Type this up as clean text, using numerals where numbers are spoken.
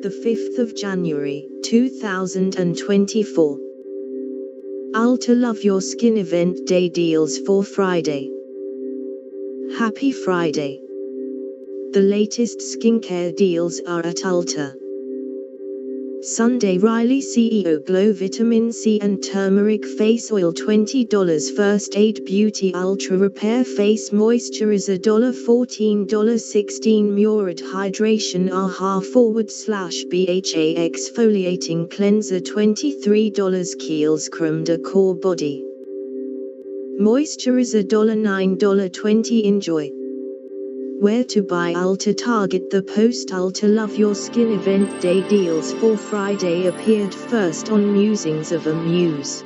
the 5th of January, 2024. Ulta Love Your Skin Event Day Deals for Friday. Happy Friday! The latest skincare deals are at Ulta. Sunday Riley C.E.O. Glow Vitamin C and Turmeric Face Oil $20 First Aid Beauty Ultra Repair Face Moisturizer $14 $16 Murad Hydration AHA /BHA Exfoliating Cleanser $23 Kiehls Creme de Core Body Moisturizer $9 $20 Enjoy. Where to buy Ulta TargetThe Post Ulta Love Your Skin Event Day Deals for Friday appeared first on Musings of a Muse.